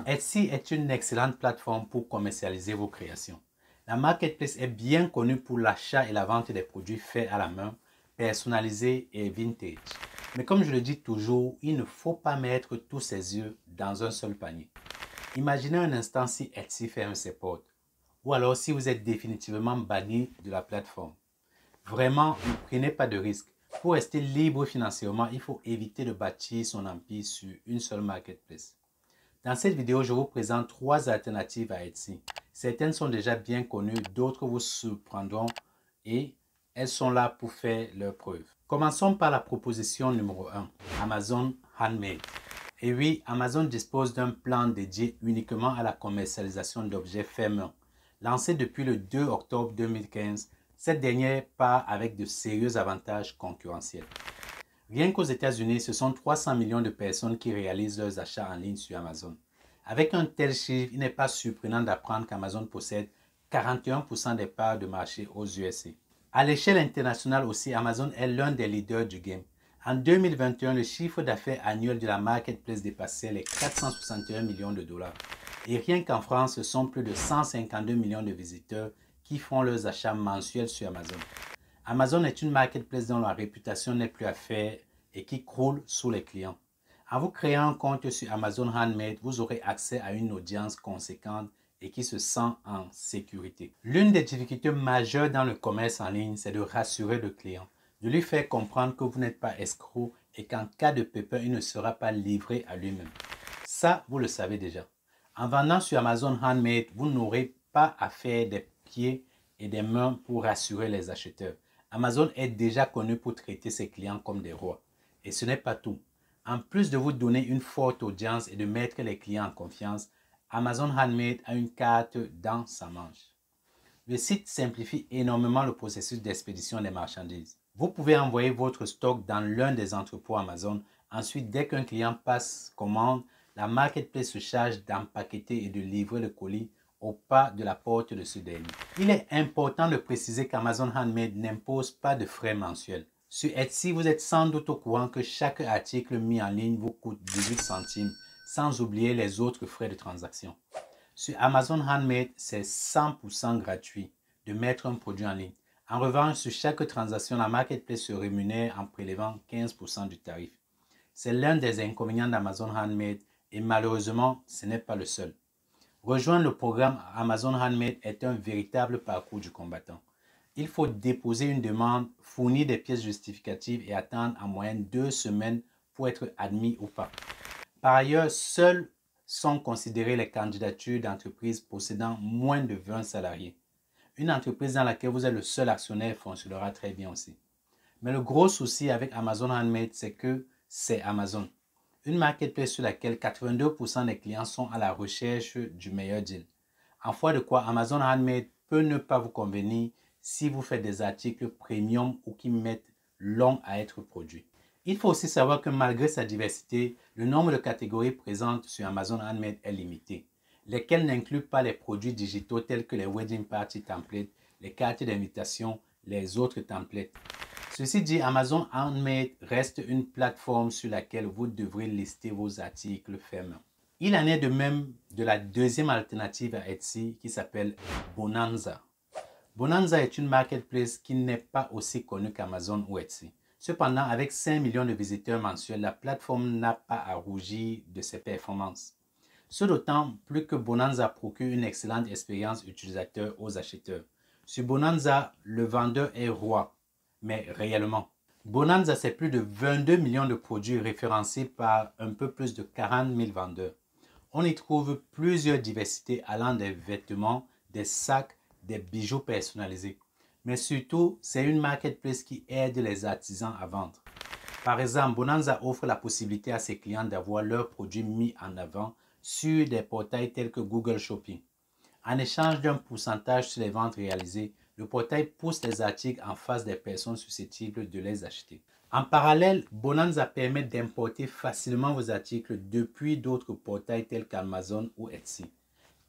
Etsy est une excellente plateforme pour commercialiser vos créations. La marketplace est bien connue pour l'achat et la vente des produits faits à la main, personnalisés et vintage. Mais comme je le dis toujours, il ne faut pas mettre tous ses œufs dans un seul panier. Imaginez un instant si Etsy ferme ses portes, ou alors si vous êtes définitivement banni de la plateforme. Vraiment, ne prenez pas de risques. Pour rester libre financièrement, il faut éviter de bâtir son empire sur une seule marketplace. Dans cette vidéo, je vous présente 3 alternatives à Etsy. Certaines sont déjà bien connues, d'autres vous surprendront et elles sont là pour faire leurs preuves. Commençons par la proposition numéro 1, Amazon Handmade. Et oui, Amazon dispose d'un plan dédié uniquement à la commercialisation d'objets faits main. Lancé depuis le 2 octobre 2015, cette dernière part avec de sérieux avantages concurrentiels. Rien qu'aux États-Unis, ce sont 300 millions de personnes qui réalisent leurs achats en ligne sur Amazon. Avec un tel chiffre, il n'est pas surprenant d'apprendre qu'Amazon possède 41% des parts de marché aux USA. À l'échelle internationale aussi, Amazon est l'un des leaders du game. En 2021, le chiffre d'affaires annuel de la marketplace dépassait les 461 millions de dollars. Et rien qu'en France, ce sont plus de 152 millions de visiteurs qui font leurs achats mensuels sur Amazon. Amazon est une marketplace dont la réputation n'est plus à faire et qui croule sous les clients. En vous créant un compte sur Amazon Handmade, vous aurez accès à une audience conséquente et qui se sent en sécurité. L'une des difficultés majeures dans le commerce en ligne, c'est de rassurer le client, de lui faire comprendre que vous n'êtes pas escroc et qu'en cas de pépin, il ne sera pas livré à lui-même. Ça, vous le savez déjà. En vendant sur Amazon Handmade, vous n'aurez pas à faire des pieds et des mains pour rassurer les acheteurs. Amazon est déjà connu pour traiter ses clients comme des rois. Et ce n'est pas tout. En plus de vous donner une forte audience et de mettre les clients en confiance, Amazon Handmade a une carte dans sa manche. Le site simplifie énormément le processus d'expédition des marchandises. Vous pouvez envoyer votre stock dans l'un des entrepôts Amazon. Ensuite, dès qu'un client passe commande, la marketplace se charge d'empaqueter et de livrer le colis au pas de la porte de ce dernier. Il est important de préciser qu'Amazon Handmade n'impose pas de frais mensuels. Sur Etsy, vous êtes sans doute au courant que chaque article mis en ligne vous coûte 18 centimes, sans oublier les autres frais de transaction. Sur Amazon Handmade, c'est 100% gratuit de mettre un produit en ligne. En revanche, sur chaque transaction, la marketplace se rémunère en prélevant 15% du tarif. C'est l'un des inconvénients d'Amazon Handmade et malheureusement, ce n'est pas le seul. Rejoindre le programme Amazon Handmade est un véritable parcours du combattant. Il faut déposer une demande, fournir des pièces justificatives et attendre en moyenne 2 semaines pour être admis ou pas. Par ailleurs, seules sont considérées les candidatures d'entreprises possédant moins de 20 salariés. Une entreprise dans laquelle vous êtes le seul actionnaire fonctionnera très bien aussi. Mais le gros souci avec Amazon Handmade, c'est que c'est Amazon. Une marketplace sur laquelle 82% des clients sont à la recherche du meilleur deal. En foi de quoi, Amazon Handmade peut ne pas vous convenir si vous faites des articles premium ou qui mettent long à être produits. Il faut aussi savoir que malgré sa diversité, le nombre de catégories présentes sur Amazon Handmade est limité, lesquelles n'incluent pas les produits digitaux tels que les wedding party templates, les cartes d'invitation, les autres templates. Ceci dit, Amazon Handmade reste une plateforme sur laquelle vous devrez lister vos articles faits main. Il en est de même de la deuxième alternative à Etsy qui s'appelle Bonanza. Bonanza est une marketplace qui n'est pas aussi connue qu'Amazon ou Etsy. Cependant, avec 5 millions de visiteurs mensuels, la plateforme n'a pas à rougir de ses performances. Ce d'autant plus que Bonanza procure une excellente expérience utilisateur aux acheteurs. Sur Bonanza, le vendeur est roi, mais réellement. Bonanza, c'est plus de 22 millions de produits référencés par un peu plus de 40 000 vendeurs. On y trouve plusieurs diversités allant des vêtements, des sacs, des bijoux personnalisés. Mais surtout, c'est une marketplace qui aide les artisans à vendre. Par exemple, Bonanza offre la possibilité à ses clients d'avoir leurs produits mis en avant sur des portails tels que Google Shopping. En échange d'un pourcentage sur les ventes réalisées, le portail pousse les articles en face des personnes susceptibles de les acheter. En parallèle, Bonanza permet d'importer facilement vos articles depuis d'autres portails tels qu'Amazon ou Etsy.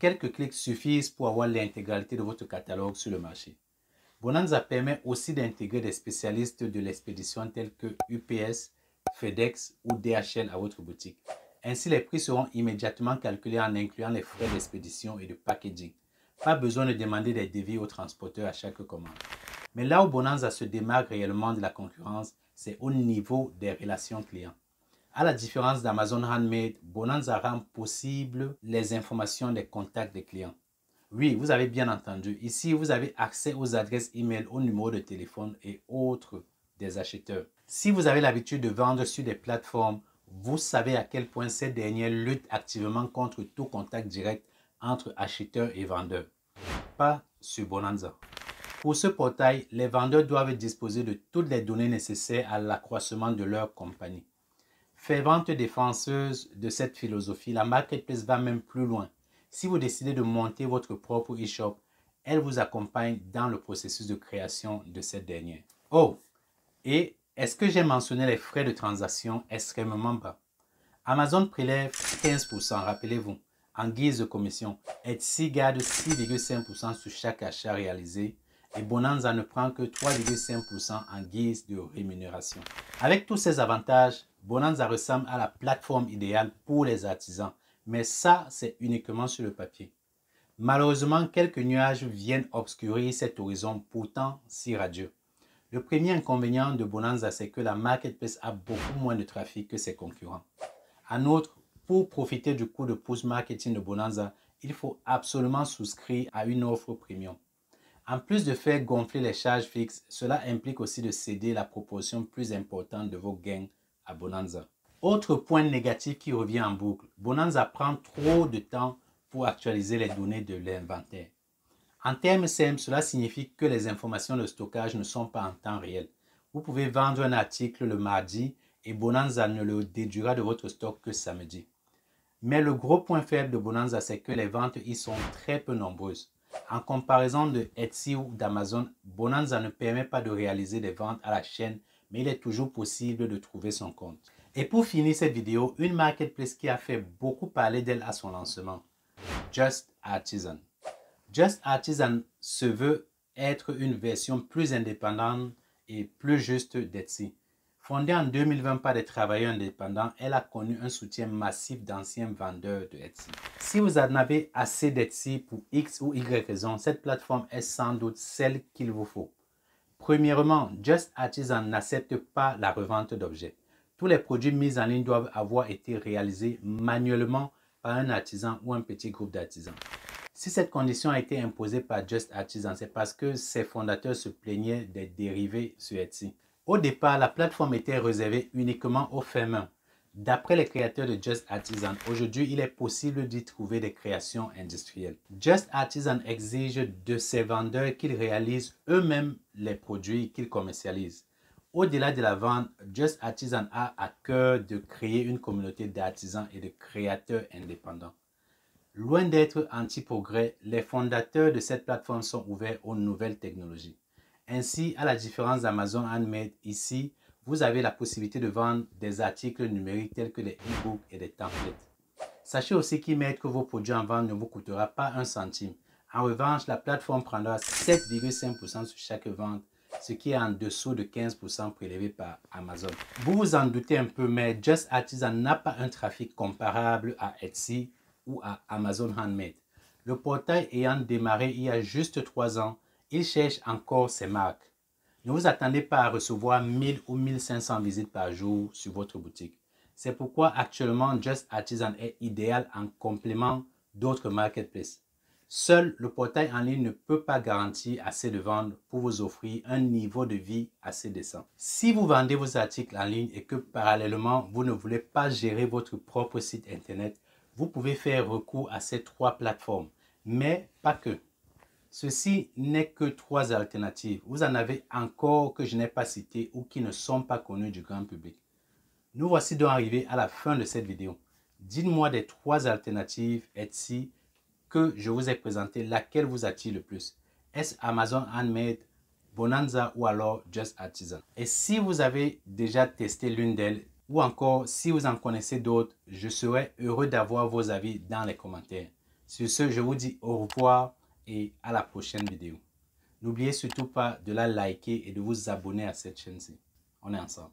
Quelques clics suffisent pour avoir l'intégralité de votre catalogue sur le marché. Bonanza permet aussi d'intégrer des spécialistes de l'expédition tels que UPS, FedEx ou DHL à votre boutique. Ainsi, les prix seront immédiatement calculés en incluant les frais d'expédition et de packaging. Pas besoin de demander des devis aux transporteurs à chaque commande. Mais là où Bonanza se démarque réellement de la concurrence, c'est au niveau des relations clients. À la différence d'Amazon Handmade, Bonanza rend possible les informations des contacts des clients. Oui, vous avez bien entendu. Ici, vous avez accès aux adresses email, aux numéros de téléphone et autres des acheteurs. Si vous avez l'habitude de vendre sur des plateformes, vous savez à quel point ces dernières luttent activement contre tout contact direct entre acheteurs et vendeurs. Pas sur Bonanza. Pour ce portail, les vendeurs doivent disposer de toutes les données nécessaires à l'accroissement de leur compagnie. Fervente défenseuse de cette philosophie, la Marketplace va même plus loin. Si vous décidez de monter votre propre e-shop, elle vous accompagne dans le processus de création de cette dernière. Oh, et est-ce que j'ai mentionné les frais de transaction extrêmement bas? Amazon prélève 15%, rappelez-vous, en guise de commission. Etsy garde 6,5% sur chaque achat réalisé et Bonanza ne prend que 3,5% en guise de rémunération. Avec tous ces avantages, Bonanza ressemble à la plateforme idéale pour les artisans, mais ça, c'est uniquement sur le papier. Malheureusement, quelques nuages viennent obscurir cet horizon pourtant si radieux. Le premier inconvénient de Bonanza, c'est que la Marketplace a beaucoup moins de trafic que ses concurrents. En outre, pour profiter du coup de pouce marketing de Bonanza, il faut absolument souscrire à une offre premium. En plus de faire gonfler les charges fixes, cela implique aussi de céder la proportion plus importante de vos gains à Bonanza. Autre point négatif qui revient en boucle, Bonanza prend trop de temps pour actualiser les données de l'inventaire. En termes simples, cela signifie que les informations de stockage ne sont pas en temps réel. Vous pouvez vendre un article le mardi et Bonanza ne le déduira de votre stock que samedi. Mais le gros point faible de Bonanza, c'est que les ventes y sont très peu nombreuses. En comparaison de Etsy ou d'Amazon, Bonanza ne permet pas de réaliser des ventes à la chaîne, mais il est toujours possible de trouver son compte. Et pour finir cette vidéo, une marketplace qui a fait beaucoup parler d'elle à son lancement, Just Artisan. Just Artisan se veut être une version plus indépendante et plus juste d'Etsy. Fondée en 2020 par des travailleurs indépendants, elle a connu un soutien massif d'anciens vendeurs de Etsy. Si vous en avez assez d'Etsy pour X ou Y raison, cette plateforme est sans doute celle qu'il vous faut. Premièrement, Just Artisan n'accepte pas la revente d'objets. Tous les produits mis en ligne doivent avoir été réalisés manuellement par un artisan ou un petit groupe d'artisans. Si cette condition a été imposée par Just Artisan, c'est parce que ses fondateurs se plaignaient des dérivés sur Etsy. Au départ, la plateforme était réservée uniquement aux faits main. D'après les créateurs de Just Artisan, aujourd'hui, il est possible d'y trouver des créations industrielles. Just Artisan exige de ses vendeurs qu'ils réalisent eux-mêmes les produits qu'ils commercialisent. Au-delà de la vente, Just Artisan a à cœur de créer une communauté d'artisans et de créateurs indépendants. Loin d'être anti-progrès, les fondateurs de cette plateforme sont ouverts aux nouvelles technologies. Ainsi, à la différence d'Amazon Handmade, ici, vous avez la possibilité de vendre des articles numériques tels que des e-books et des templates. Sachez aussi qu'y mettre vos produits en vente ne vous coûtera pas un centime. En revanche, la plateforme prendra 7,5% sur chaque vente, ce qui est en dessous de 15% prélevé par Amazon. Vous vous en doutez un peu, mais Just Artisan n'a pas un trafic comparable à Etsy ou à Amazon Handmade. Le portail ayant démarré il y a juste 3 ans, il cherche encore ses marques. Ne vous attendez pas à recevoir 1000 ou 1500 visites par jour sur votre boutique. C'est pourquoi actuellement Just Artisan est idéal en complément d'autres marketplaces. Seul le portail en ligne ne peut pas garantir assez de ventes pour vous offrir un niveau de vie assez décent. Si vous vendez vos articles en ligne et que parallèlement vous ne voulez pas gérer votre propre site internet, vous pouvez faire recours à ces 3 plateformes, mais pas que. Ceci n'est que 3 alternatives. Vous en avez encore que je n'ai pas citées ou qui ne sont pas connues du grand public. Nous voici donc arrivés à la fin de cette vidéo. Dites-moi des 3 alternatives Etsy que je vous ai présentées, laquelle vous attire le plus? Est-ce Amazon Handmade, Bonanza ou alors Just Artisan? Et si vous avez déjà testé l'une d'elles, ou encore si vous en connaissez d'autres, je serais heureux d'avoir vos avis dans les commentaires. Sur ce, je vous dis au revoir et à la prochaine vidéo. N'oubliez surtout pas de la liker et de vous abonner à cette chaîne-ci. On est ensemble.